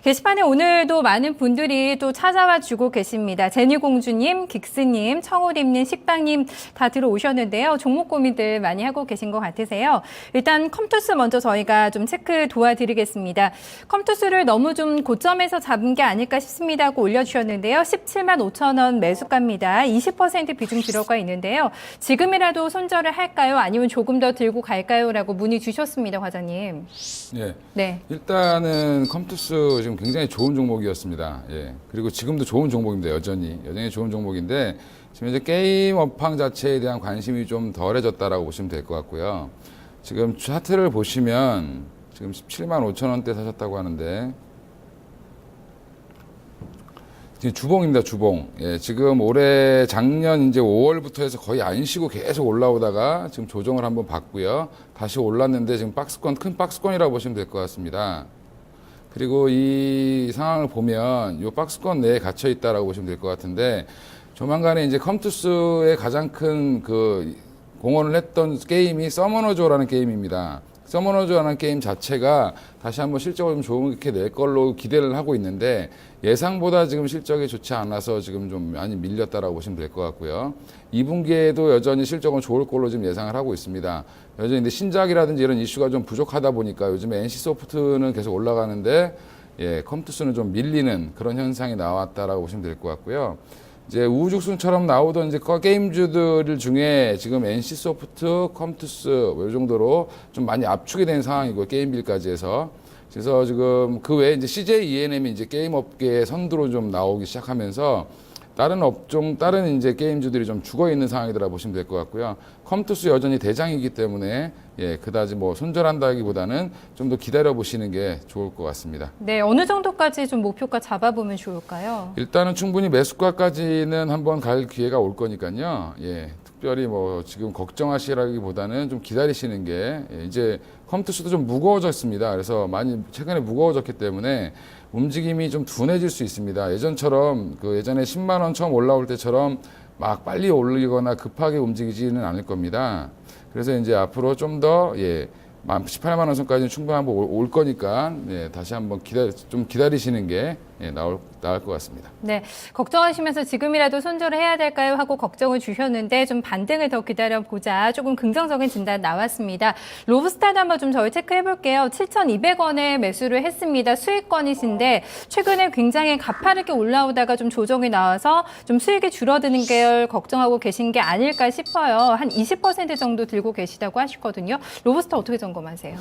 게시판에 오늘도 많은 분들이 또 찾아와 주고 계십니다. 제니공주님, 긱스님, 청울임님, 식빵님 다 들어오셨는데요. 종목 고민들 많이 하고 계신 것 같으세요. 일단 컴투스 먼저 저희가 좀 체크 도와드리겠습니다. 컴투스를 너무 좀 고점에서 잡은 게 아닐까 싶습니다 하고 올려주셨는데요. 17만 5천 원 매수가입니다. 20% 비중 들어가 있는데요. 지금이라도 손절을 할까요? 아니면 조금 더 들고 갈까요? 라고 문의 주셨습니다, 과장님. 네. 일단은 컴투스 지금 굉장히 좋은 종목이었습니다. 예. 그리고 지금도 좋은 종목입니다. 여전히 좋은 종목인데 지금 이제 게임 업황 자체에 대한 관심이 좀 덜해졌다라고 보시면 될 것 같고요. 지금 차트를 보시면 지금 17만 5천 원대 사셨다고 하는데 지금 주봉입니다, 주봉. 예, 지금 올해 작년 이제 5월부터 해서 거의 안 쉬고 계속 올라오다가 지금 조정을 한번 받고요. 다시 올랐는데 지금 박스권, 큰 박스권이라고 보시면 될 것 같습니다. 그리고 이 상황을 보면 이 박스권 내에 갇혀 있다라고 보시면 될 것 같은데 조만간에 이제 컴투스의 가장 큰 그 공헌을 했던 게임이 서머너조라는 게임입니다. 서머너즈라는 게임 자체가 다시 한번 실적을 좀 좋게 낼 걸로 기대를 하고 있는데 예상보다 지금 실적이 좋지 않아서 지금 좀 많이 밀렸다라고 보시면 될 것 같고요. 2분기에도 여전히 실적은 좋을 걸로 지금 예상을 하고 있습니다. 여전히 근데 신작이라든지 이런 이슈가 좀 부족하다 보니까 요즘에 NC소프트는 계속 올라가는데 컴투스는 좀 밀리는 그런 현상이 나왔다라고 보시면 될 것 같고요. 이제 우후죽순처럼 나오던 이제 게임주들 중에 지금 NC소프트, 컴투스 이 정도로 좀 많이 압축이 된 상황이고 게임빌까지 해서 그래서 지금 그 외에 이제 CJ ENM이 이제 게임 업계의 선두로 좀 나오기 시작하면서 다른 업종, 다른 이제 게임주들이 좀 죽어 있는 상황이더라 보시면 될 것 같고요. 컴투스 여전히 대장이기 때문에 그다지 뭐 손절한다기보다는 좀 더 기다려 보시는 게 좋을 것 같습니다. 네, 어느 정도까지 좀 목표가 잡아보면 좋을까요? 일단은 충분히 매수가까지는 한번 갈 기회가 올 거니까요. 특별히 뭐 지금 걱정하시라기보다는 좀 기다리시는 게 이제 컴투스도 좀 무거워졌습니다. 그래서 많이 최근에 무거워졌기 때문에 움직임이 좀 둔해질 수 있습니다. 예전처럼 예전에 10만 원 처음 올라올 때처럼 막 빨리 올리거나 급하게 움직이지는 않을 겁니다. 그래서 이제 앞으로 좀 더 18만 원 선까지는 충분히 한번 올 거니까 다시 한번 좀 기다리시는 게 나을 것 같습니다. 네, 걱정하시면서 지금이라도 손절을 해야 될까요? 하고 걱정을 주셨는데 좀 반등을 더 기다려보자. 조금 긍정적인 진단 나왔습니다. 로브스타도 한번 좀 저희 체크해 볼게요. 7,200원에 매수를 했습니다. 수익권이신데 최근에 굉장히 가파르게 올라오다가 좀 조정이 나와서 좀 수익이 줄어드는 걸 걱정하고 계신 게 아닐까 싶어요. 한 20% 정도 들고 계시다고 하시거든요. 로브스타 어떻게 점검하세요?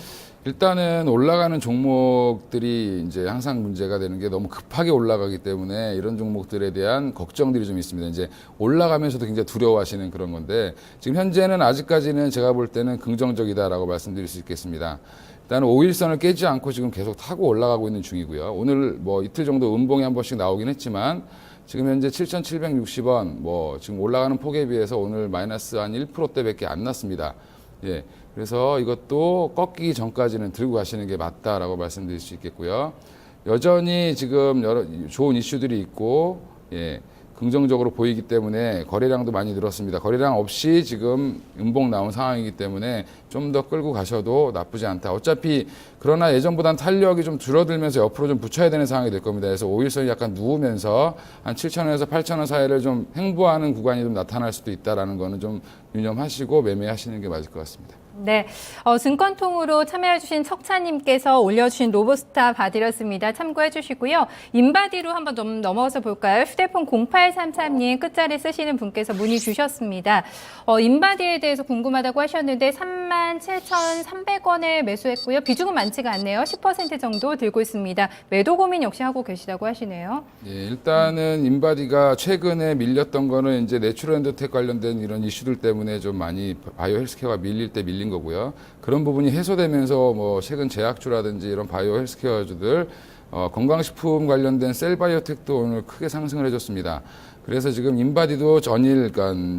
일단은 올라가는 종목들이 이제 항상 문제가 되는 게 너무 급하게 올라가기 때문에 이런 종목들에 대한 걱정들이 좀 있습니다. 이제 올라가면서도 굉장히 두려워하시는 그런 건데 지금 현재는 아직까지는 제가 볼 때는 긍정적이다라고 말씀드릴 수 있겠습니다. 일단 5일선을 깨지 않고 지금 계속 타고 올라가고 있는 중이고요. 오늘 뭐 이틀 정도 음봉이 한 번씩 나오긴 했지만 지금 현재 7,760원 뭐 지금 올라가는 폭에 비해서 오늘 마이너스 한 1%대밖에 안 났습니다. 그래서 이것도 꺾이기 전까지는 들고 가시는 게 맞다라고 말씀드릴 수 있겠고요. 여전히 지금 여러 좋은 이슈들이 있고, 긍정적으로 보이기 때문에 거래량도 많이 늘었습니다. 거래량 없이 지금 음봉 나온 상황이기 때문에 좀 더 끌고 가셔도 나쁘지 않다. 어차피 그러나 예전보다는 탄력이 좀 줄어들면서 옆으로 좀 붙여야 되는 상황이 될 겁니다. 그래서 5일선이 약간 누우면서 한 7,000원에서 8,000원 사이를 좀 횡보하는 구간이 좀 나타날 수도 있다라는 거는 좀 유념하시고 매매하시는 게 맞을 것 같습니다. 네, 증권통으로 참여해주신 척차님께서 올려주신 로브스타 봐드렸습니다. 참고해주시고요. 인바디로 한번 좀 넘어서 볼까요? 휴대폰 0833님 끝자리 쓰시는 분께서 문의 주셨습니다. 인바디에 대해서 궁금하다고 하셨는데 37,300원에 매수했고요. 비중은 많지가 않네요. 10% 정도 들고 있습니다. 매도 고민 역시 하고 계시다고 하시네요. 일단은 인바디가 최근에 밀렸던 거는 이제 내추럴 엔더텍 관련된 이런 이슈들 때문에 좀 많이 바이오 헬스케어가 밀릴 때 밀린 거고요. 그런 부분이 해소되면서 뭐 최근 제약주라든지 이런 바이오 헬스케어주들 건강식품 관련된 셀바이오텍도 오늘 크게 상승을 해줬습니다. 그래서 지금 인바디도 전일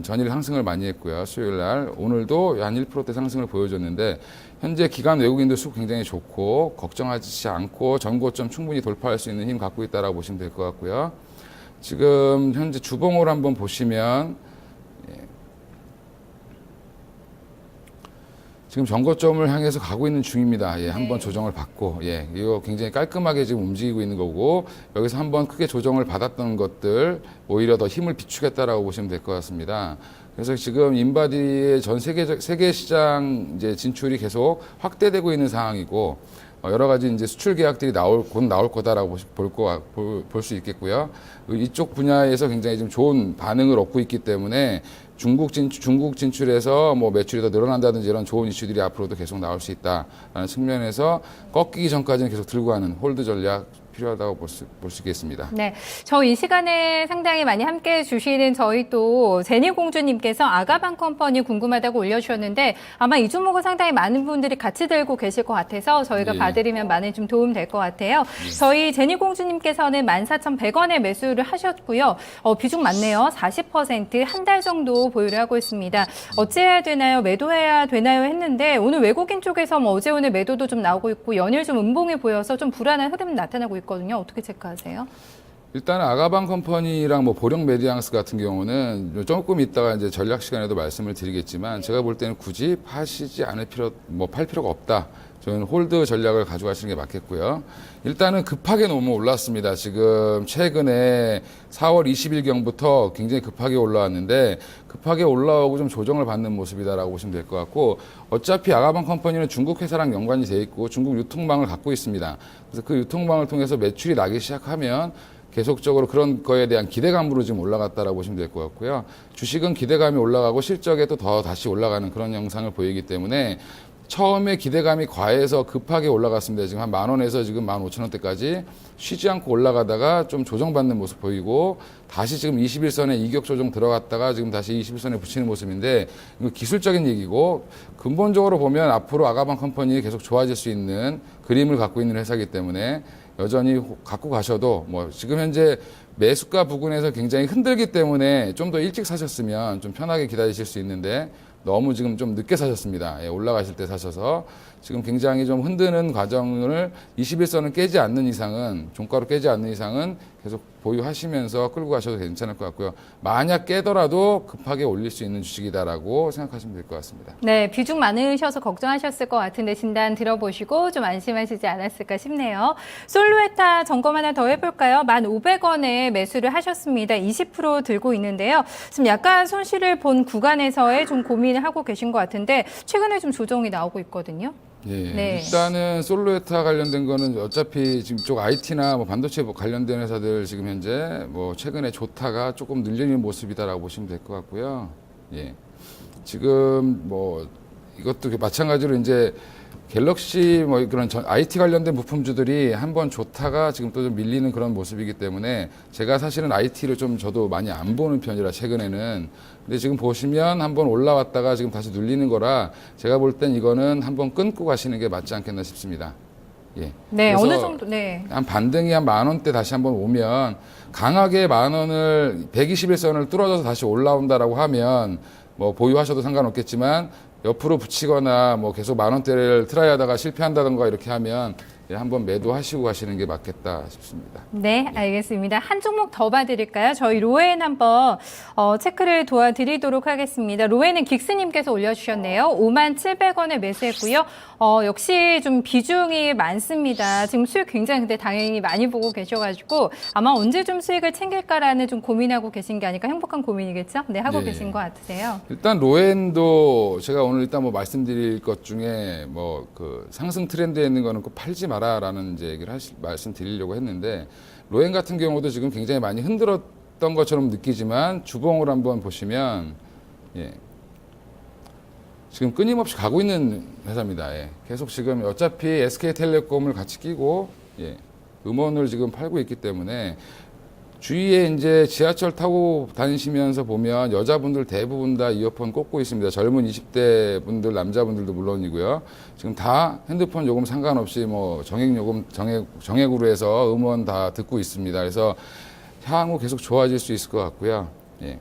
상승을 많이 했고요. 수요일 날 오늘도 한 1%대 상승을 보여줬는데 현재 기관 외국인들 수 굉장히 좋고 걱정하지 않고 전고점 충분히 돌파할 수 있는 힘 갖고 있다라고 보시면 될 것 같고요. 지금 현재 주봉을 한번 보시면 지금 전고점을 향해서 가고 있는 중입니다. 예, 한번 조정을 받고, 예, 이거 굉장히 깔끔하게 지금 움직이고 있는 거고, 여기서 한번 크게 조정을 받았던 것들, 오히려 더 힘을 비추겠다라고 보시면 될 것 같습니다. 그래서 지금 인바디의 전 세계 시장 이제 진출이 계속 확대되고 있는 상황이고, 여러 가지 이제 수출 계약들이 곧 나올 거다라고 볼 수 있겠고요. 이쪽 분야에서 굉장히 좀 좋은 반응을 얻고 있기 때문에 중국 진출에서 뭐 매출이 더 늘어난다든지 이런 좋은 이슈들이 앞으로도 계속 나올 수 있다라는 측면에서 꺾이기 전까지는 계속 들고 가는 홀드 전략 필요하다고 볼 수 있겠습니다. 네, 저 이 시간에 상당히 많이 함께해 주시는 저희 또 제니공주님께서 아가방 컴퍼니 궁금하다고 올려주셨는데 아마 이 종목은 상당히 많은 분들이 같이 들고 계실 것 같아서 저희가 예. 봐드리면 많이 좀 도움 될 것 같아요. 저희 제니공주님께서는 14,100원에 매수를 하셨고요. 비중 많네요. 40% 한 달 정도 보유를 하고 있습니다. 어찌해야 되나요? 매도해야 되나요? 했는데 오늘 외국인 쪽에서 뭐 어제 오늘 매도도 좀 나오고 있고 연일 좀 음봉이 보여서 좀 불안한 흐름 나타나고 있거든요. 어떻게 체크하세요? 일단 아가방 컴퍼니랑 뭐 보령 메디앙스 같은 경우는 조금 있다가 이제 전략 시간에도 말씀을 드리겠지만 제가 볼 때는 굳이 팔 필요가 없다. 저는 홀드 전략을 가져가시는 게 맞겠고요. 일단은 급하게 너무 올랐습니다. 지금 최근에 4월 20일경부터 굉장히 급하게 올라왔는데 급하게 올라오고 좀 조정을 받는 모습이다라고 보시면 될 것 같고 어차피 아가방 컴퍼니는 중국 회사랑 연관이 돼 있고 중국 유통망을 갖고 있습니다. 그래서 그 유통망을 통해서 매출이 나기 시작하면 계속적으로 그런 거에 대한 기대감으로 지금 올라갔다라고 보시면 될 것 같고요. 주식은 기대감이 올라가고 실적에 또 더 다시 올라가는 그런 영상을 보이기 때문에 처음에 기대감이 과해서 급하게 올라갔습니다. 지금 한 10,000원에서 지금 15,000원대까지 쉬지 않고 올라가다가 좀 조정받는 모습 보이고 다시 지금 21선에 이격 조정 들어갔다가 지금 다시 21선에 붙이는 모습인데 이거 기술적인 얘기고 근본적으로 보면 앞으로 아가방 컴퍼니 계속 좋아질 수 있는 그림을 갖고 있는 회사이기 때문에 여전히 갖고 가셔도 뭐 지금 현재 매수가 부근에서 굉장히 흔들기 때문에 좀 더 일찍 사셨으면 좀 편하게 기다리실 수 있는데 너무 지금 좀 늦게 사셨습니다. 예, 올라가실 때 사셔서 지금 굉장히 좀 흔드는 과정을 21선을 깨지 않는 이상은 종가로 깨지 않는 이상은 계속 보유하시면서 끌고 가셔도 괜찮을 것 같고요. 만약 깨더라도 급하게 올릴 수 있는 주식이다라고 생각하시면 될 것 같습니다. 네, 비중 많으셔서 걱정하셨을 것 같은데 진단 들어보시고 좀 안심하시지 않았을까 싶네요. 솔루에타 점검 하나 더 해볼까요? 1,500원에 매수를 하셨습니다. 20% 들고 있는데요. 지금 약간 손실을 본 구간에서의 좀 고민을 하고 계신 것 같은데 최근에 좀 조정이 나오고 있거든요. 예, 네. 일단은 솔루에타 관련된 거는 어차피 지금 쪽 IT나 뭐 반도체 관련된 회사들 지금 현재 뭐 최근에 좋다가 조금 늘리는 모습이다라고 보시면 될 것 같고요. 예. 지금 뭐 이것도 마찬가지로 이제 갤럭시 뭐 그런 IT 관련된 부품주들이 한번 좋다가 지금 또 좀 밀리는 그런 모습이기 때문에 제가 사실은 IT를 좀 저도 많이 안 보는 편이라 최근에는 근데 지금 보시면 한번 올라왔다가 지금 다시 눌리는 거라 제가 볼 땐 이거는 한번 끊고 가시는 게 맞지 않겠나 싶습니다. 예. 네, 그래서 어느 정도, 네. 한 반등이 한 10,000원대 다시 한번 오면 강하게 10,000원을 121선을 뚫어져서 다시 올라온다라고 하면 뭐 보유하셔도 상관없겠지만 옆으로 붙이거나 뭐 계속 10,000원대를 트라이하다가 실패한다던가 이렇게 하면 예, 한번 매도하시고 가시는 게 맞겠다 싶습니다. 네, 알겠습니다. 한 종목 더 봐드릴까요? 저희 로엔 한번 체크를 도와드리도록 하겠습니다. 로엔은 긱스님께서 올려주셨네요. 57,700원에 매수했고요. 역시 좀 비중이 많습니다. 지금 수익 굉장히 근데 당연히 많이 보고 계셔가지고 아마 언제 좀 수익을 챙길까라는 좀 고민하고 계신 게 아닐까 행복한 고민이겠죠? 네, 하고 네. 계신 것 같으세요. 일단 로엔도 제가 오늘 일단 뭐 말씀드릴 것 중에 뭐 그 상승 트렌드에 있는 거는 꼭 팔지 마라라는 이제 얘기를 말씀드리려고 했는데 로엔 같은 경우도 지금 굉장히 많이 흔들었던 것처럼 느끼지만 주봉을 한번 보시면 예. 지금 끊임없이 가고 있는 회사입니다. 예. 계속 지금 어차피 SK텔레콤을 같이 끼고 예. 음원을 지금 팔고 있기 때문에 주위에 이제 지하철 타고 다니시면서 보면 여자분들 대부분 다 이어폰 꽂고 있습니다. 젊은 20대 분들, 남자분들도 물론이고요. 지금 다 핸드폰 요금 상관없이 뭐 정액으로 해서 음원 다 듣고 있습니다. 그래서 향후 계속 좋아질 수 있을 것 같고요. 예.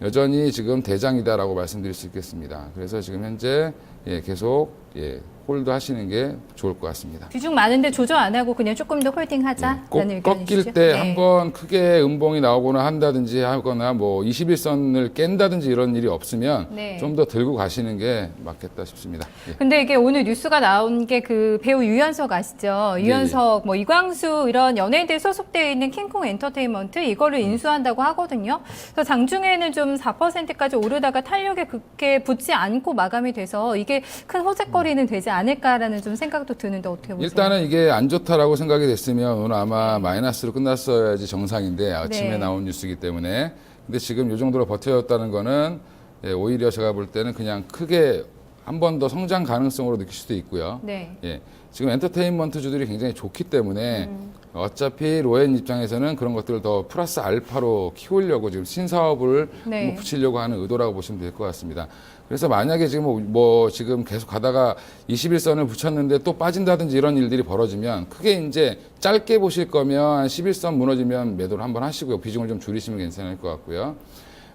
여전히 지금 대장이다라고 말씀드릴 수 있겠습니다. 그래서 지금 현재 예, 계속 예, 홀드 하시는 게 좋을 것 같습니다. 비중 많은데 조정 안 하고 그냥 조금 더 홀딩하자라는 꼭 의견이시죠? 꺾일 때 네. 한번 크게 음봉이 나오거나 한다든지 하거나 뭐 21선을 깬다든지 이런 일이 없으면 네. 좀 더 들고 가시는 게 맞겠다 싶습니다. 예. 근데 이게 오늘 뉴스가 나온 게 그 배우 유연석 아시죠? 유연석, 뭐 이광수 이런 연예인들 소속되어 있는 킹콩 엔터테인먼트 이거를 인수한다고 하거든요. 그래서 장중에는 좀 4%까지 오르다가 탄력에 그렇게 붙지 않고 마감이 돼서 이게 큰 호재거리는 되지 않을까라는 좀 생각도 드는데 어떻게 보세요? 일단은 이게 안 좋다라고 생각이 됐으면 오늘 아마 마이너스로 끝났어야지 정상인데 아침에 네. 나온 뉴스이기 때문에 근데 지금 이 정도로 버텨졌다는 거는 예, 오히려 제가 볼 때는 그냥 크게 한 번 더 성장 가능성으로 느낄 수도 있고요. 네. 예, 지금 엔터테인먼트주들이 굉장히 좋기 때문에 어차피 로엔 입장에서는 그런 것들을 더 플러스 알파로 키우려고 지금 신사업을 네. 한번 붙이려고 하는 의도라고 보시면 될 것 같습니다. 그래서 만약에 지금 뭐 지금 계속 가다가 21선을 붙였는데 또 빠진다든지 이런 일들이 벌어지면 크게 이제 짧게 보실 거면 11선 무너지면 매도를 한번 하시고요. 비중을 좀 줄이시면 괜찮을 것 같고요.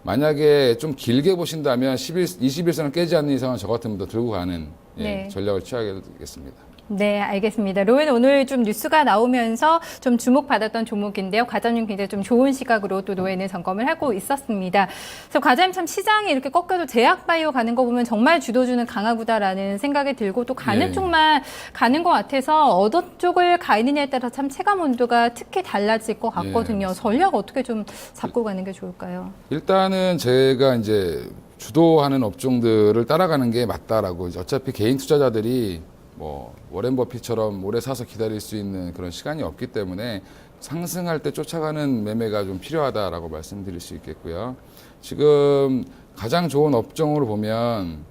만약에 좀 길게 보신다면 21선을 깨지 않는 이상은 저 같으면 더 들고 가는 예, 네. 전략을 취하겠습니다. 네, 알겠습니다. 로엔 오늘 좀 뉴스가 나오면서 좀 주목받았던 종목인데요. 과장님 굉장히 좀 좋은 시각으로 또 로엔을 점검을 하고 있었습니다. 그래서 과장님 참 시장이 이렇게 꺾여도 제약바이오 가는 거 보면 정말 주도주는 강하구다라는 생각이 들고 또 가는 예. 쪽만 가는 것 같아서 어떤 쪽을 가느냐에 따라 참 체감 온도가 특히 달라질 것 같거든요. 예, 전략 어떻게 좀 잡고 가는 게 좋을까요? 일단은 제가 이제 주도하는 업종들을 따라가는 게 맞다라고 이제 어차피 개인 투자자들이 뭐 워렌 버핏처럼 오래 사서 기다릴 수 있는 그런 시간이 없기 때문에 상승할 때 쫓아가는 매매가 좀 필요하다라고 말씀드릴 수 있겠고요. 지금 가장 좋은 업종으로 보면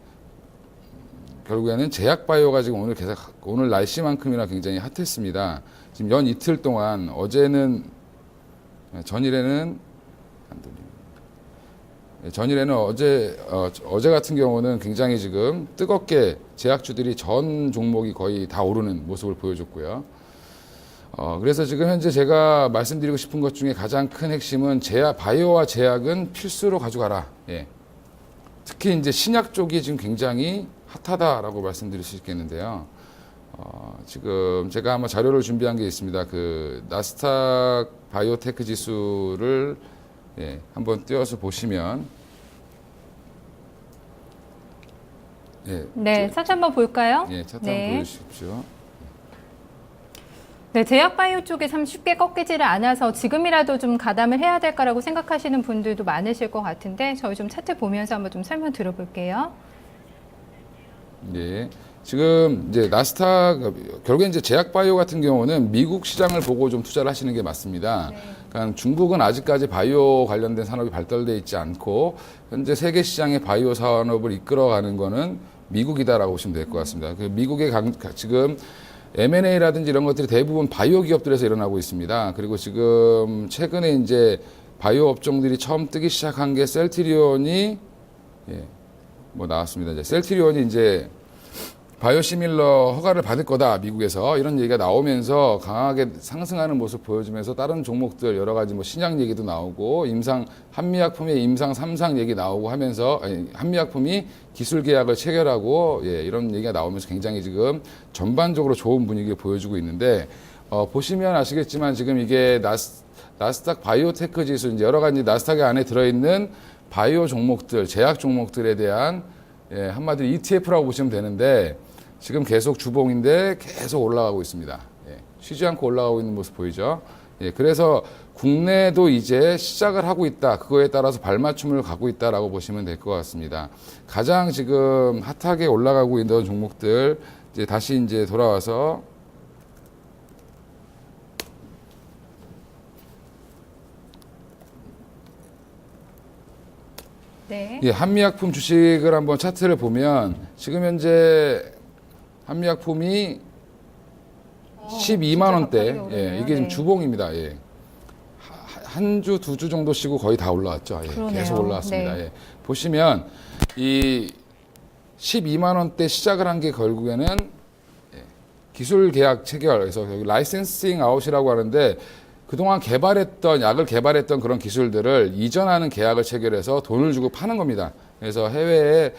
결국에는 제약바이오가 지금 오늘 날씨만큼이나 굉장히 핫했습니다. 지금 연 이틀 동안 전일에는 어제 같은 경우는 굉장히 지금 뜨겁게 제약주들이 전 종목이 거의 다 오르는 모습을 보여줬고요. 그래서 지금 현재 제가 말씀드리고 싶은 것 중에 가장 큰 핵심은 바이오와 제약은 필수로 가져가라. 예. 특히 이제 신약 쪽이 지금 굉장히 핫하다라고 말씀드릴 수 있겠는데요. 지금 제가 한번 자료를 준비한 게 있습니다. 그 나스닥 바이오테크 지수를 예, 한번 띄워서 보시면 예, 네, 차트 한번 볼까요? 예, 차트 네. 한번 보여주십시오. 네, 제약바이오 쪽에 참 쉽게 꺾이지를 않아서 지금이라도 좀 가담을 해야 될까라고 생각하시는 분들도 많으실 것 같은데 저희 좀 차트 보면서 한번 좀 설명 들어볼게요. 예. 지금 이제 나스닥 결국에 이제 제약바이오 같은 경우는 미국 시장을 보고 좀 투자를 하시는 게 맞습니다. 그러니까 중국은 아직까지 바이오 관련된 산업이 발달돼 있지 않고 현재 세계 시장의 바이오 산업을 이끌어가는 거는 미국이다라고 보시면 될 것 같습니다. 그 미국의 지금 M&A라든지 이런 것들이 대부분 바이오 기업들에서 일어나고 있습니다. 그리고 지금 최근에 이제 바이오 업종들이 처음 뜨기 시작한 게 셀트리온이 뭐 나왔습니다. 이제 셀트리온이 이제 바이오시밀러 허가를 받을 거다 미국에서 이런 얘기가 나오면서 강하게 상승하는 모습 보여주면서 다른 종목들 여러 가지 뭐 신약 얘기도 나오고 한미약품의 임상 3상 얘기 나오고 하면서 한미약품이 기술 계약을 체결하고 이런 얘기가 나오면서 굉장히 지금 전반적으로 좋은 분위기를 보여주고 있는데 보시면 아시겠지만 지금 이게 나스닥 바이오테크 지수 이제 여러 가지 나스닥 안에 들어있는 바이오 종목들 제약 종목들에 대한 한마디로 ETF라고 보시면 되는데 지금 계속 주봉인데 계속 올라가고 있습니다. 쉬지 않고 올라가고 있는 모습 보이죠? 그래서 국내도 이제 시작을 하고 있다. 그거에 따라서 발맞춤을 가고 있다라고 보시면 될 것 같습니다. 가장 지금 핫하게 올라가고 있는 종목들 이제 다시 이제 돌아와서 네. 한미약품 주식을 한번 차트를 보면 지금 현재 한미약품이 12만 원대. 이게 지금 주봉입니다. 한 주, 두 주 정도 쉬고 거의 다 올라왔죠. 계속 올라왔습니다. 네. 보시면 이 12만 원대 시작을 한 게 결국에는 기술 계약 체결, 그래서 여기 라이센싱 아웃이라고 하는데 그동안 약을 개발했던 그런 기술들을 이전하는 계약을 체결해서 돈을 주고 파는 겁니다. 그래서 해외에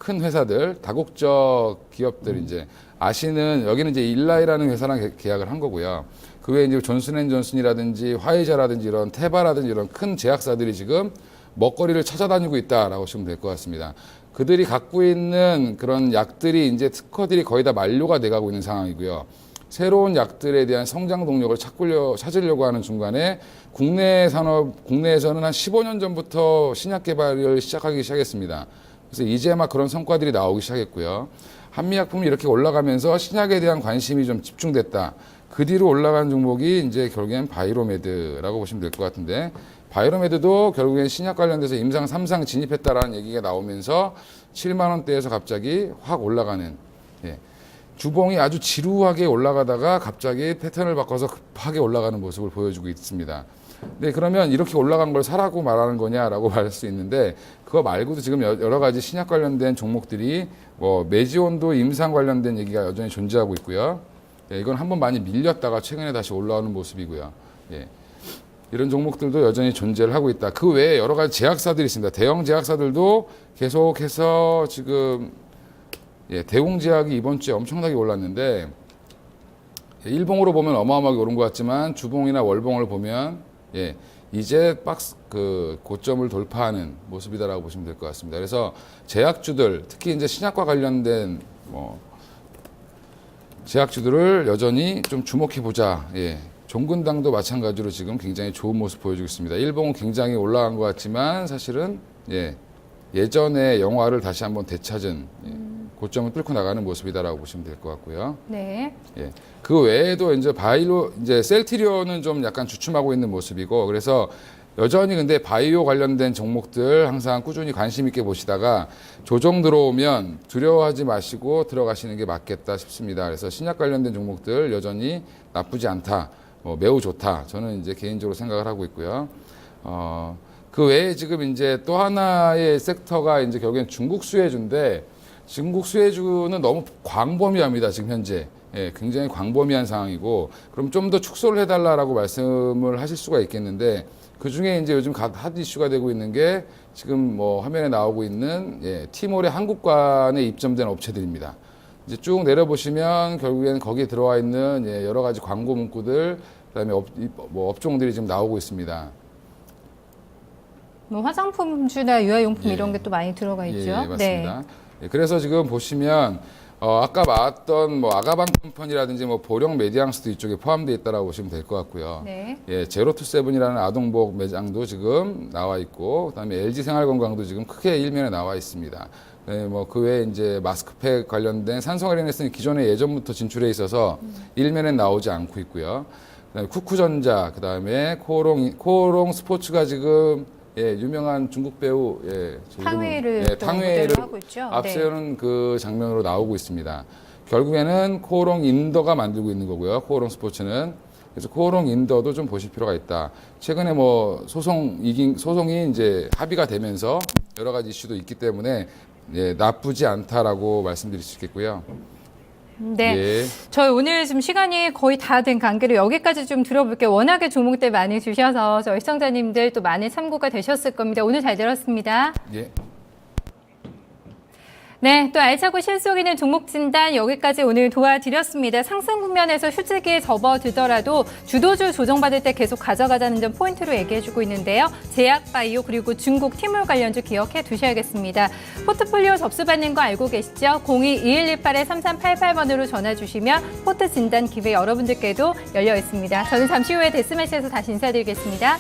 큰 회사들, 다국적 기업들 이제 아시는 여기는 이제 일라이라는 회사랑 계약을 한 거고요. 그 외에 이제 존슨앤존슨이라든지 화이자라든지 이런 테바라든지 이런 큰 제약사들이 지금 먹거리를 찾아다니고 있다라고 보시면 될 것 같습니다. 그들이 갖고 있는 그런 약들이 이제 특허들이 거의 다 만료가 돼가고 있는 상황이고요. 새로운 약들에 대한 성장 동력을 찾으려고 하는 중간에 국내에서는 한 15년 전부터 신약 개발을 시작하기 시작했습니다. 그래서 이제 막 그런 성과들이 나오기 시작했고요. 한미약품이 이렇게 올라가면서 신약에 대한 관심이 좀 집중됐다. 그 뒤로 올라간 종목이 이제 결국엔 바이로메드라고 보시면 될 것 같은데, 바이로메드도 결국엔 신약 관련돼서 임상 3상 진입했다라는 얘기가 나오면서 7만 원대에서 갑자기 확 올라가는, 예. 주봉이 아주 지루하게 올라가다가 갑자기 패턴을 바꿔서 급하게 올라가는 모습을 보여주고 있습니다. 네, 그러면 이렇게 올라간 걸 사라고 말하는 거냐라고 말할 수 있는데, 그거 말고도 지금 여러 가지 신약 관련된 종목들이 뭐 메지온도 임상 관련된 얘기가 여전히 존재하고 있고요. 예, 이건 한번 많이 밀렸다가 최근에 다시 올라오는 모습이고요. 예, 이런 종목들도 여전히 존재를 하고 있다. 그 외에 여러 가지 제약사들이 있습니다. 대형 제약사들도 계속해서 지금 대웅제약이 이번 주에 엄청나게 올랐는데, 일봉으로 보면 어마어마하게 오른 것 같지만 주봉이나 월봉을 보면 이제 고점을 돌파하는 모습이다라고 보시면 될 것 같습니다. 그래서 제약주들, 특히 이제 신약과 관련된 제약주들을 여전히 좀 주목해 보자. 종근당도 마찬가지로 지금 굉장히 좋은 모습 보여주고 있습니다. 일봉은 굉장히 올라간 것 같지만 사실은 예전의 영화를 다시 한번 되찾은 고점을 뚫고 나가는 모습이다라고 보시면 될 것 같고요. 네. 그 외에도 이제 셀트리온은 좀 약간 주춤하고 있는 모습이고, 그래서 여전히 근데 바이오 관련된 종목들 항상 꾸준히 관심 있게 보시다가 조정 들어오면 두려워하지 마시고 들어가시는 게 맞겠다 싶습니다. 그래서 신약 관련된 종목들 여전히 나쁘지 않다, 매우 좋다. 저는 이제 개인적으로 생각을 하고 있고요. 그 외에 지금 이제 또 하나의 섹터가 이제 결국엔 중국 수혜주인데, 중국 수혜주는 너무 광범위합니다. 지금 현재. 굉장히 광범위한 상황이고, 그럼 좀 더 축소를 해달라라고 말씀을 하실 수가 있겠는데, 그 중에 이제 요즘 핫 이슈가 되고 있는 게 지금 화면에 나오고 있는 티몰의 한국관에 입점된 업체들입니다. 이제 쭉 내려보시면 결국에는 거기에 들어와 있는 여러 가지 광고 문구들, 그다음에 업종들이 지금 나오고 있습니다. 화장품주나 유아용품 이런 게 또 많이 들어가 있죠. 맞습니다. 그래서 지금 보시면 아까 말했던 아가방 컴퍼니라든지 보령 메디앙스도 이쪽에 포함되어 있다라고 보시면 될 것 같고요. 네. 제로투세븐이라는 아동복 매장도 지금 나와 있고, 그다음에 LG 생활건강도 지금 크게 일면에 나와 있습니다. 그 외에 이제 마스크팩 관련된 산성알리네스는 기존에 예전부터 진출해 있어서 일면엔 나오지 않고 있고요. 그다음에 쿠쿠전자, 그다음에 코오롱 스포츠가 지금 유명한 중국 배우 탕웨이를 하고 있죠. 앞세우는 그 장면으로 나오고 있습니다. 결국에는 코오롱 인더가 만들고 있는 거고요. 코오롱 스포츠는. 그래서 코오롱 인더도 좀 보실 필요가 있다. 최근에 소송이 이제 합의가 되면서 여러 가지 이슈도 있기 때문에 나쁘지 않다라고 말씀드릴 수 있겠고요. 네. 저희 오늘 지금 시간이 거의 다 된 관계로 여기까지 좀 들어볼게요. 워낙에 종목들 많이 주셔서 저희 시청자님들 또 많은 참고가 되셨을 겁니다. 오늘 잘 들었습니다. 예. 네, 또 알차고 실속 있는 종목 진단 여기까지 오늘 도와드렸습니다. 상승 국면에서 휴지기에 접어들더라도 주도주 조정받을 때 계속 가져가자는 점 포인트로 얘기해주고 있는데요. 제약바이오 그리고 중국 티몰 관련주 기억해 두셔야겠습니다. 포트폴리오 접수받는 거 알고 계시죠? 02-2118-3388번으로 전화 주시면 포트 진단 기회 여러분들께도 열려 있습니다. 저는 잠시 후에 데스매시에서 다시 인사드리겠습니다.